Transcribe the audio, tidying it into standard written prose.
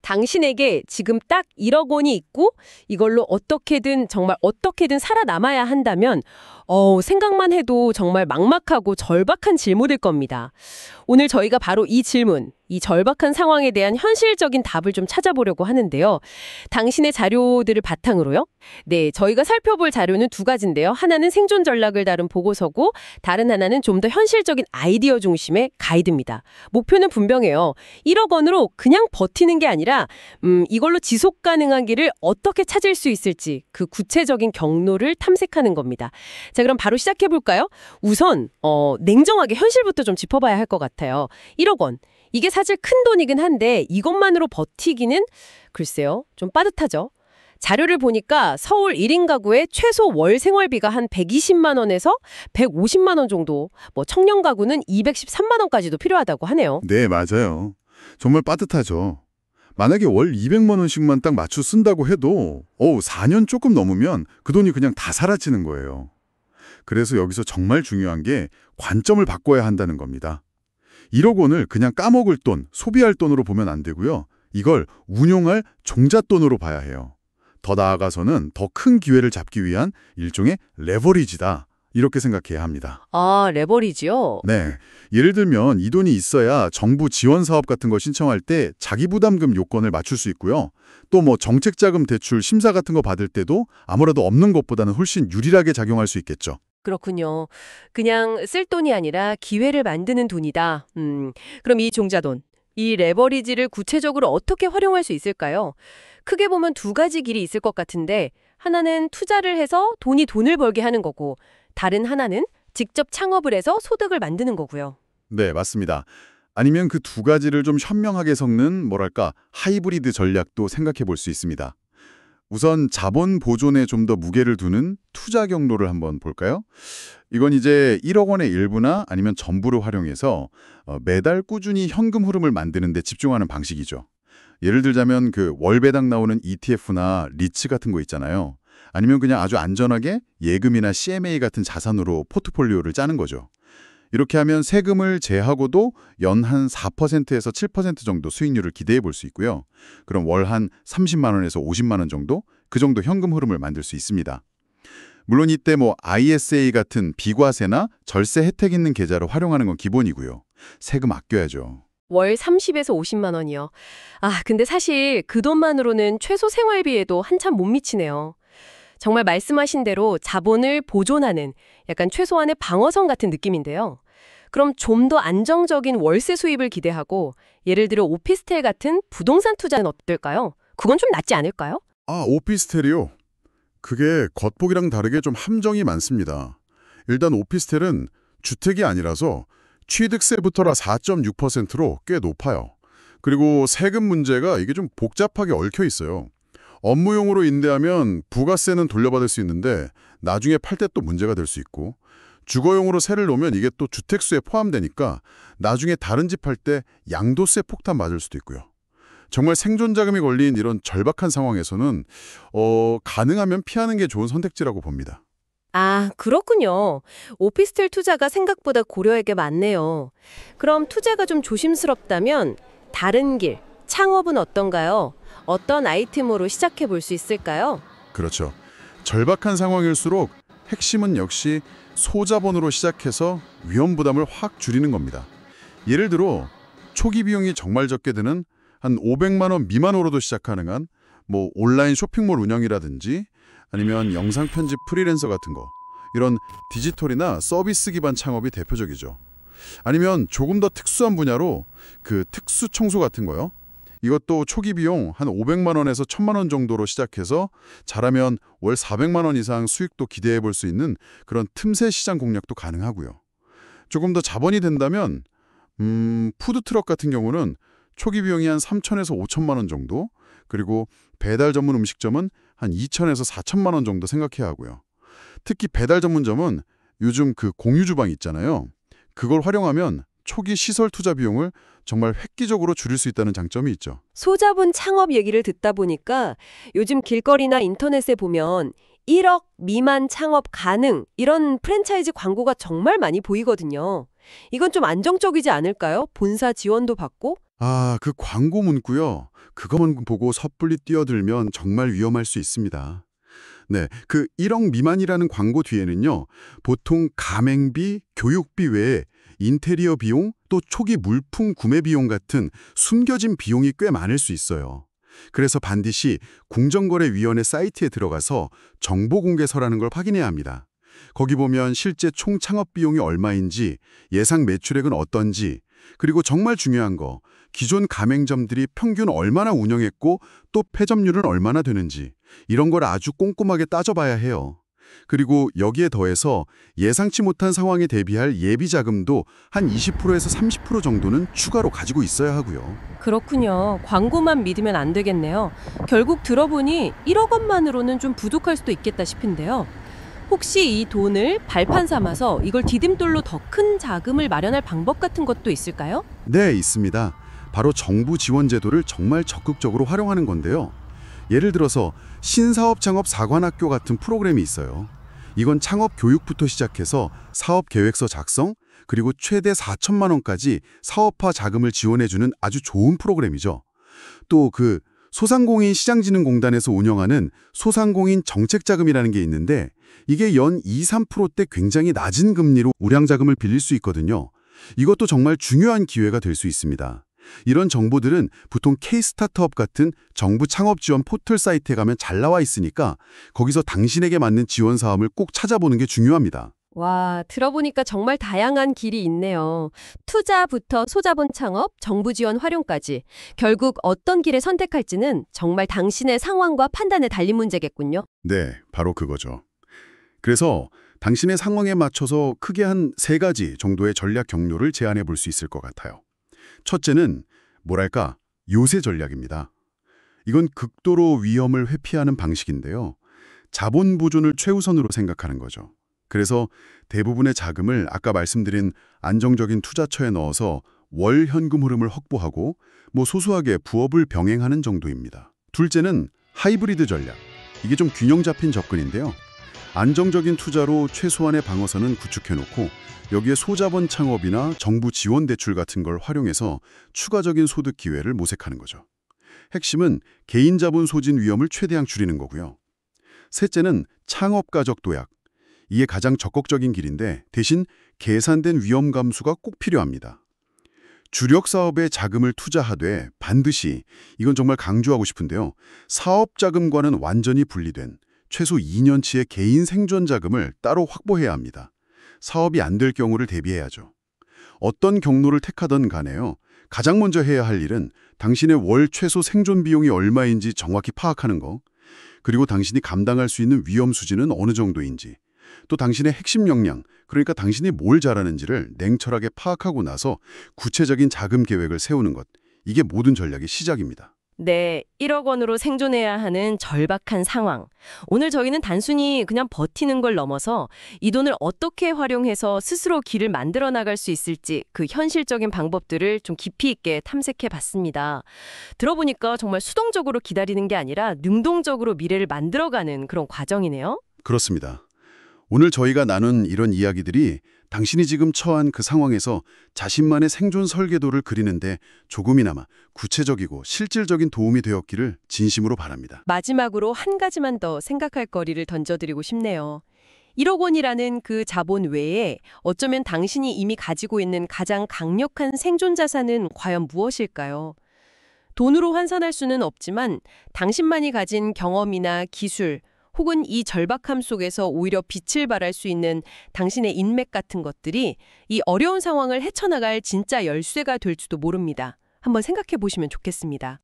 당신에게 지금 딱 1억 원이 있고 이걸로 어떻게든 정말 어떻게든 살아남아야 한다면 생각만 해도 정말 막막하고 절박한 질문일 겁니다. 오늘 저희가 바로 이 질문, 이 절박한 상황에 대한 현실적인 답을 좀 찾아보려고 하는데요. 당신의 자료들을 바탕으로요. 네, 저희가 살펴볼 자료는 두 가지인데요. 하나는 생존 전략을 다룬 보고서고 다른 하나는 좀 더 현실적인 아이디어 중심의 가이드입니다. 목표는 분명해요. 1억 원으로 그냥 버티는 게 아니라 이걸로 지속 가능한 길을 어떻게 찾을 수 있을지 그 구체적인 경로를 탐색하는 겁니다. 자, 그럼 바로 시작해 볼까요? 우선 냉정하게 현실부터 좀 짚어봐야 할 것 같아요. 1억 원. 이게 사실 큰 돈이긴 한데 이것만으로 버티기는 글쎄요. 좀 빠듯하죠. 자료를 보니까 서울 1인 가구의 최소 월 생활비가 한 120만 원에서 150만 원 정도, 청년 가구는 213만 원까지도 필요하다고 하네요. 네, 맞아요. 정말 빠듯하죠. 만약에 월 200만 원씩만 딱 맞춰 쓴다고 해도 4년 조금 넘으면 그 돈이 그냥 다 사라지는 거예요. 그래서 여기서 정말 중요한 게 관점을 바꿔야 한다는 겁니다. 1억 원을 그냥 까먹을 돈, 소비할 돈으로 보면 안 되고요. 이걸 운용할 종잣돈으로 봐야 해요. 더 나아가서는 더 큰 기회를 잡기 위한 일종의 레버리지다. 이렇게 생각해야 합니다. 아, 레버리지요? 네. 예를 들면 이 돈이 있어야 정부 지원 사업 같은 거 신청할 때 자기부담금 요건을 맞출 수 있고요. 또 정책자금 대출 심사 같은 거 받을 때도 아무래도 없는 것보다는 훨씬 유리하게 작용할 수 있겠죠. 그렇군요. 그냥 쓸 돈이 아니라 기회를 만드는 돈이다. 그럼 이 종자돈, 이 레버리지를 구체적으로 어떻게 활용할 수 있을까요? 크게 보면 두 가지 길이 있을 것 같은데 하나는 투자를 해서 돈이 돈을 벌게 하는 거고 다른 하나는 직접 창업을 해서 소득을 만드는 거고요. 네, 맞습니다. 아니면 그 두 가지를 좀 현명하게 섞는 하이브리드 전략도 생각해 볼 수 있습니다. 우선 자본 보존에 좀 더 무게를 두는 투자 경로를 한번 볼까요? 이건 이제 1억 원의 일부나 아니면 전부를 활용해서 매달 꾸준히 현금 흐름을 만드는 데 집중하는 방식이죠. 예를 들자면 그 월배당 나오는 ETF나 리츠 같은 거 있잖아요. 아니면 그냥 아주 안전하게 예금이나 CMA 같은 자산으로 포트폴리오를 짜는 거죠. 이렇게 하면 세금을 제하고도 연 한 4%에서 7% 정도 수익률을 기대해 볼 수 있고요. 그럼 월 한 30만 원에서 50만 원 정도? 그 정도 현금 흐름을 만들 수 있습니다. 물론 이때 ISA 같은 비과세나 절세 혜택 있는 계좌를 활용하는 건 기본이고요. 세금 아껴야죠. 월 30에서 50만 원이요. 아, 근데 사실 그 돈만으로는 최소 생활비에도 한참 못 미치네요. 정말 말씀하신 대로 자본을 보존하는 약간 최소한의 방어선 같은 느낌인데요. 그럼 좀 더 안정적인 월세 수입을 기대하고 예를 들어 오피스텔 같은 부동산 투자는 어떨까요? 그건 좀 낫지 않을까요? 오피스텔이요? 그게 겉보기랑 다르게 좀 함정이 많습니다. 일단 오피스텔은 주택이 아니라서 취득세부터라 4.6%로 꽤 높아요. 그리고 세금 문제가 이게 좀 복잡하게 얽혀 있어요. 업무용으로 임대하면 부가세는 돌려받을 수 있는데 나중에 팔 때 또 문제가 될 수 있고 주거용으로 세를 놓으면 이게 또 주택수에 포함되니까 나중에 다른 집 할 때 양도세 폭탄 맞을 수도 있고요. 정말 생존자금이 걸린 이런 절박한 상황에서는 가능하면 피하는 게 좋은 선택지라고 봅니다. 아, 그렇군요. 오피스텔 투자가 생각보다 고려할 게 많네요. 그럼 투자가 좀 조심스럽다면 다른 길, 창업은 어떤가요? 어떤 아이템으로 시작해 볼 수 있을까요? 그렇죠. 절박한 상황일수록 핵심은 역시 소자본으로 시작해서 위험 부담을 확 줄이는 겁니다. 예를 들어 초기 비용이 정말 적게 드는 한 500만 원 미만으로도 시작 가능한 온라인 쇼핑몰 운영이라든지 아니면 영상 편집 프리랜서 같은 거 이런 디지털이나 서비스 기반 창업이 대표적이죠. 아니면 조금 더 특수한 분야로 그 특수 청소 같은 거요. 이것도 초기 비용 한 500만 원에서 1000만 원 정도로 시작해서 잘하면 월 400만 원 이상 수익도 기대해 볼 수 있는 그런 틈새 시장 공략도 가능하고요. 조금 더 자본이 된다면 푸드트럭 같은 경우는 초기 비용이 한 3천에서 5천만 원 정도, 그리고 배달 전문 음식점은 한 2천에서 4천만 원 정도 생각해야 하고요. 특히 배달 전문점은 요즘 그 공유 주방 있잖아요. 그걸 활용하면 초기 시설 투자 비용을 정말 획기적으로 줄일 수 있다는 장점이 있죠. 소자본 창업 얘기를 듣다 보니까 요즘 길거리나 인터넷에 보면 1억 미만 창업 가능 이런 프랜차이즈 광고가 정말 많이 보이거든요. 이건 좀 안정적이지 않을까요? 본사 지원도 받고 아, 그 광고 문구요. 그것만 보고 섣불리 뛰어들면 정말 위험할 수 있습니다. 네, 그 1억 미만이라는 광고 뒤에는요. 보통 가맹비, 교육비 외에 인테리어 비용, 또 초기 물품 구매 비용 같은 숨겨진 비용이 꽤 많을 수 있어요. 그래서 반드시 공정거래위원회 사이트에 들어가서 정보공개서라는 걸 확인해야 합니다. 거기 보면 실제 총 창업 비용이 얼마인지, 예상 매출액은 어떤지, 그리고 정말 중요한 거, 기존 가맹점들이 평균 얼마나 운영했고 또 패점률은 얼마나 되는지 이런 걸 아주 꼼꼼하게 따져봐야 해요. 그리고 여기에 더해서 예상치 못한 상황에 대비할 예비 자금도 한 20%에서 30% 정도는 추가로 가지고 있어야 하고요. 그렇군요. 광고만 믿으면 안 되겠네요. 결국 들어보니 1억 원만으로는 좀 부족할 수도 있겠다 싶은데요. 혹시 이 돈을 발판 삼아서 이걸 디딤돌로 더 큰 자금을 마련할 방법 같은 것도 있을까요? 네, 있습니다. 바로 정부 지원 제도를 정말 적극적으로 활용하는 건데요. 예를 들어서 신사업 창업 사관학교 같은 프로그램이 있어요. 이건 창업 교육부터 시작해서 사업 계획서 작성, 그리고 최대 4천만 원까지 사업화 자금을 지원해주는 아주 좋은 프로그램이죠. 또 그 소상공인 시장진흥공단에서 운영하는 소상공인 정책자금이라는 게 있는데 이게 연 2, 3%대 굉장히 낮은 금리로 우량자금을 빌릴 수 있거든요. 이것도 정말 중요한 기회가 될 수 있습니다. 이런 정보들은 보통 K-스타트업 같은 정부 창업 지원 포털 사이트에 가면 잘 나와 있으니까 거기서 당신에게 맞는 지원 사업을 꼭 찾아보는 게 중요합니다. 와, 들어보니까 정말 다양한 길이 있네요. 투자부터 소자본 창업, 정부 지원 활용까지. 결국 어떤 길을 선택할지는 정말 당신의 상황과 판단에 달린 문제겠군요. 네, 바로 그거죠. 그래서 당신의 상황에 맞춰서 크게 한 3가지 정도의 전략 경로를 제안해 볼 수 있을 것 같아요. 첫째는 뭐랄까 요새 전략입니다. 이건 극도로 위험을 회피하는 방식인데요. 자본 보존을 최우선으로 생각하는 거죠. 그래서 대부분의 자금을 아까 말씀드린 안정적인 투자처에 넣어서 월 현금 흐름을 확보하고 소소하게 부업을 병행하는 정도입니다. 둘째는 하이브리드 전략. 이게 좀 균형 잡힌 접근인데요. 안정적인 투자로 최소한의 방어선은 구축해놓고 여기에 소자본 창업이나 정부 지원 대출 같은 걸 활용해서 추가적인 소득 기회를 모색하는 거죠. 핵심은 개인 자본 소진 위험을 최대한 줄이는 거고요. 셋째는 창업 가적 도약. 이게 가장 적극적인 길인데 대신 계산된 위험 감수가 꼭 필요합니다. 주력 사업에 자금을 투자하되 반드시, 이건 정말 강조하고 싶은데요. 사업 자금과는 완전히 분리된 최소 2년치의 개인 생존 자금을 따로 확보해야 합니다. 사업이 안 될 경우를 대비해야죠. 어떤 경로를 택하든 간에요. 가장 먼저 해야 할 일은 당신의 월 최소 생존 비용이 얼마인지 정확히 파악하는 거, 그리고 당신이 감당할 수 있는 위험 수준은 어느 정도인지, 또 당신의 핵심 역량, 그러니까 당신이 뭘 잘하는지를 냉철하게 파악하고 나서 구체적인 자금 계획을 세우는 것, 이게 모든 전략의 시작입니다. 네, 1억 원으로 생존해야 하는 절박한 상황. 오늘 저희는 단순히 그냥 버티는 걸 넘어서 이 돈을 어떻게 활용해서 스스로 길을 만들어 나갈 수 있을지 그 현실적인 방법들을 좀 깊이 있게 탐색해 봤습니다. 들어보니까 정말 수동적으로 기다리는 게 아니라 능동적으로 미래를 만들어가는 그런 과정이네요. 그렇습니다. 오늘 저희가 나눈 이런 이야기들이 당신이 지금 처한 그 상황에서 자신만의 생존 설계도를 그리는데 조금이나마 구체적이고 실질적인 도움이 되었기를 진심으로 바랍니다. 마지막으로 한 가지만 더 생각할 거리를 던져드리고 싶네요. 1억 원이라는 그 자본 외에 어쩌면 당신이 이미 가지고 있는 가장 강력한 생존 자산은 과연 무엇일까요? 돈으로 환산할 수는 없지만 당신만이 가진 경험이나 기술, 혹은 이 절박함 속에서 오히려 빛을 발할 수 있는 당신의 인맥 같은 것들이 이 어려운 상황을 헤쳐나갈 진짜 열쇠가 될지도 모릅니다. 한번 생각해 보시면 좋겠습니다.